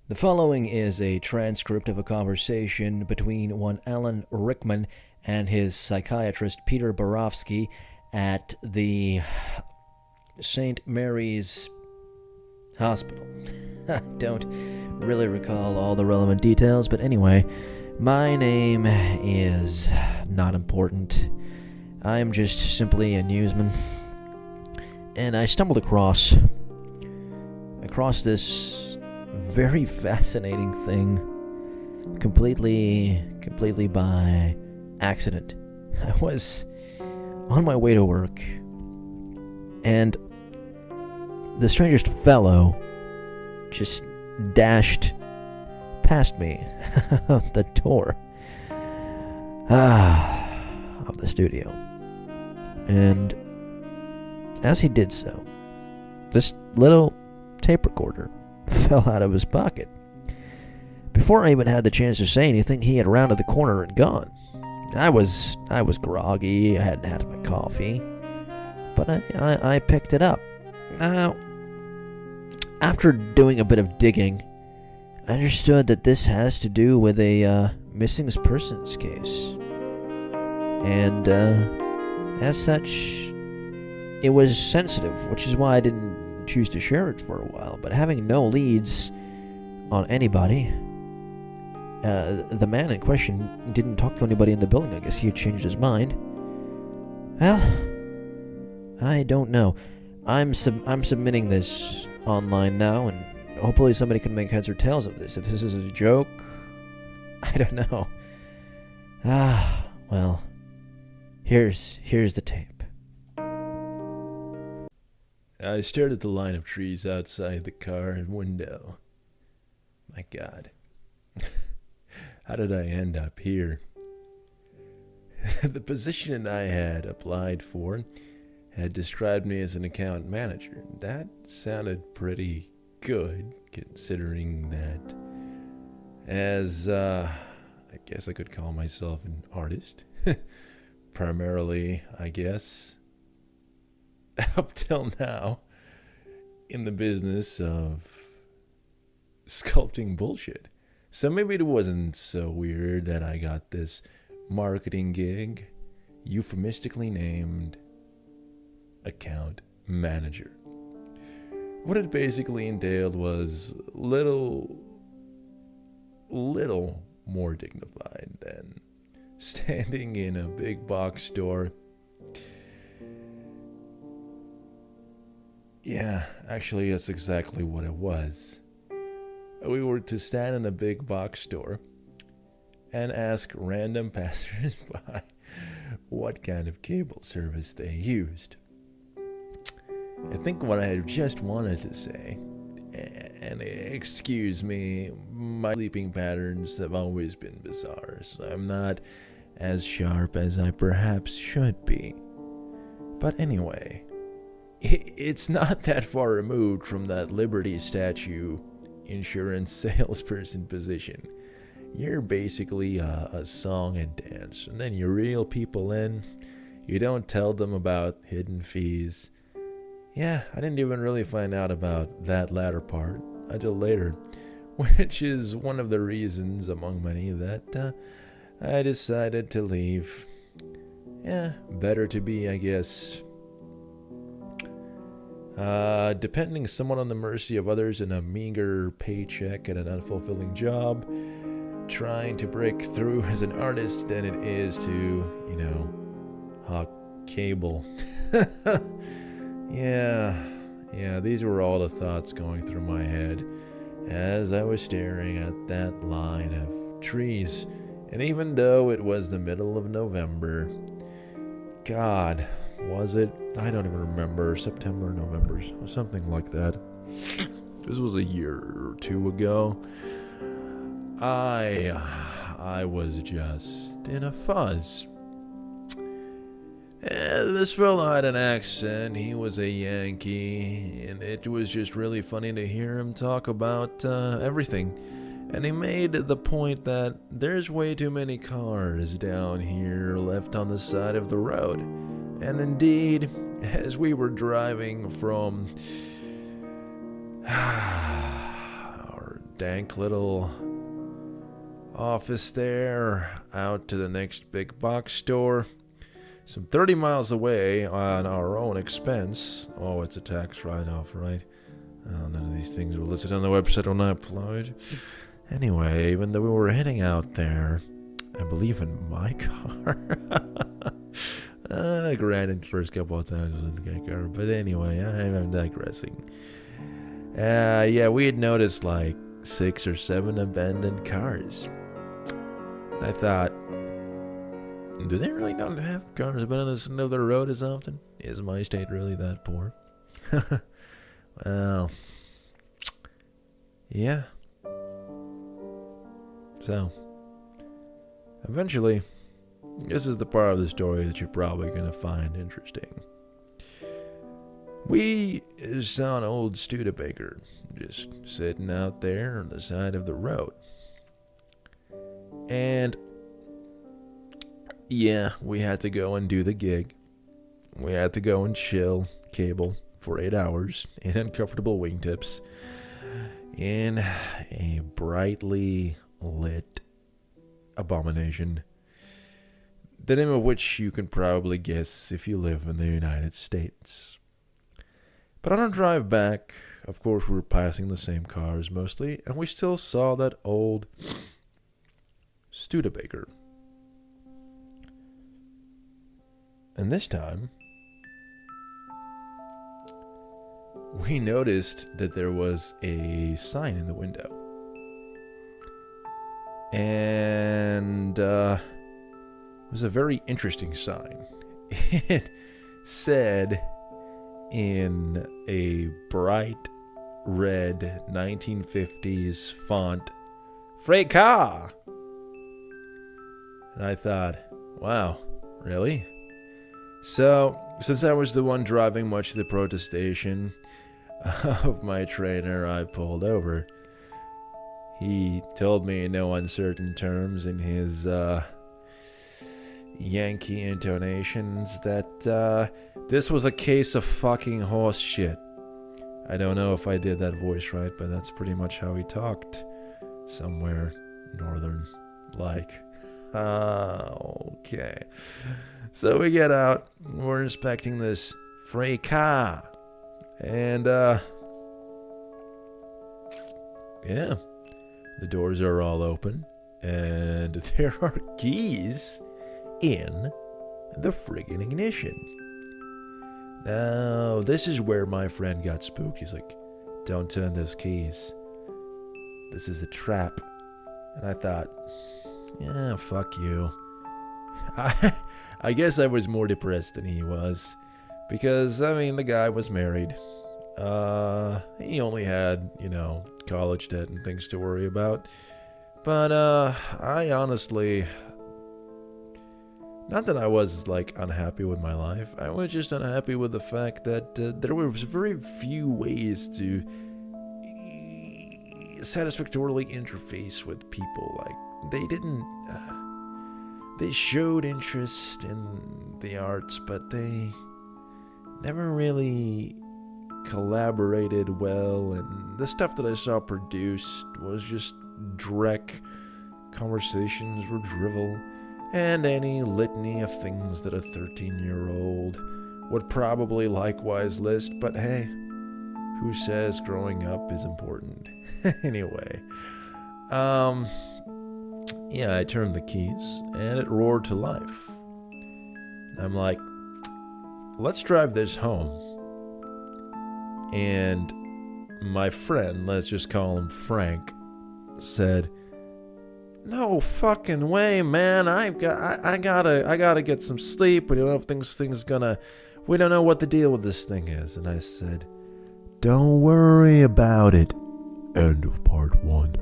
The following is a transcript of a conversation between one Alan Rickman and his psychiatrist Peter Borofsky at the St. Mary's Hospital. I don't really recall all the relevant details, but anyway, my name is not important. I'm just simply a newsman. And I stumbled across this very fascinating thing completely by accident. I was on my way to work, and the strangest fellow just dashed past me out the door of the studio. And as he did so, this little tape recorder fell out of his pocket. Before I even had the chance to say anything, he had rounded the corner and gone. I was groggy. I hadn't had my coffee, but I picked it up. Now, after doing a bit of digging, I understood that this has to do with a missing persons case, and as such, it was sensitive, which is why I didn't choose to share it for a while. But having no leads on anybody, the man in question didn't talk to anybody in the building. I guess he had changed his mind. Well, I don't know. I'm submitting this online now, and hopefully somebody can make heads or tails of this. If this is a joke, I don't know. Well, here's the tape. I stared at the line of trees outside the car window. My God. How did I end up here? The position I had applied for had described me as an account manager. That sounded pretty good, considering that as, I guess I could call myself an artist. Primarily, I guess, up till now, in the business of sculpting bullshit. So maybe it wasn't so weird that I got this marketing gig, euphemistically named account manager. What it basically entailed was little more dignified than standing in a big box store. Yeah, actually, that's exactly what it was. We were to stand in a big box store and ask random passersby what kind of cable service they used. I think what I just wanted to say, and excuse me, my sleeping patterns have always been bizarre, so I'm not as sharp as I perhaps should be. But anyway, it's not that far removed from that Liberty Statue insurance salesperson position. You're basically a song and dance, and then you reel people in. You don't tell them about hidden fees. Yeah, I didn't even really find out about that latter part until later, which is one of the reasons, among many, that I decided to leave. Yeah, better to be, I guess, depending somewhat on the mercy of others in a meager paycheck at an unfulfilling job, trying to break through as an artist than it is to, hawk cable. Yeah, these were all the thoughts going through my head as I was staring at that line of trees. And even though it was the middle of November, God, was it? I don't even remember. September, November, something like that. This was a year or two ago. I was just in a fuzz. This fellow had an accent. He was a Yankee, and it was just really funny to hear him talk about everything. And he made the point that there's way too many cars down here left on the side of the road. And indeed, as we were driving from our dank little office there, out to the next big box store. Some 30 miles away on our own expense. Oh, it's a tax write-off, right? Oh, none of these things were listed on the website when I applied. Anyway, even though we were heading out there, I believe in my car. Granted, the first couple of times I was in my car, but anyway, I'm digressing. Yeah, we had noticed like 6 or 7 abandoned cars. And I thought, do they really not have cars abandoned on the side of the road or something? Is my state really that poor? Well, yeah. So, eventually, this is the part of the story that you're probably going to find interesting. We saw an old Studebaker just sitting out there on the side of the road. And, yeah, we had to go and do the gig. We had to go and chill cable for 8 hours in uncomfortable wingtips in a brightly lit abomination, the name of which you can probably guess if you live in the United States. But on our drive back, of course, we were passing the same cars mostly, and we still saw that old Studebaker. And this time, we noticed that there was a sign in the window. And it was a very interesting sign. It said in a bright red 1950s font, Fractal. And I thought, wow, really? So, since I was the one driving much of the protestation of my trainer, I pulled over. He told me in no uncertain terms in his Yankee intonations that this was a case of fucking horse shit. I don't know if I did that voice right, but that's pretty much how he talked. Somewhere northern like. Okay. So we get out, we're inspecting this Frey car. And yeah, the doors are all open, and there are keys in the friggin' ignition. Now, this is where my friend got spooked. He's like, don't turn those keys. This is a trap. And I thought, yeah, fuck you. I guess I was more depressed than he was. Because, I mean, the guy was married. He only had, college debt and things to worry about. But, I honestly... Not that I was, unhappy with my life. I was just unhappy with the fact that there was very few ways to satisfactorily interface with people. They showed interest in the arts, but they never really collaborated well, and the stuff that I saw produced was just dreck conversations or drivel, and any litany of things that a 13-year-old would probably likewise list, but hey, who says growing up is important? Anyway, yeah, I turned the keys, and it roared to life. I'm like, let's drive this home. And my friend, let's just call him Frank, said, no fucking way, man. I gotta get some sleep. We don't know if we don't know what the deal with this thing is. And I said, don't worry about it. End of part 1.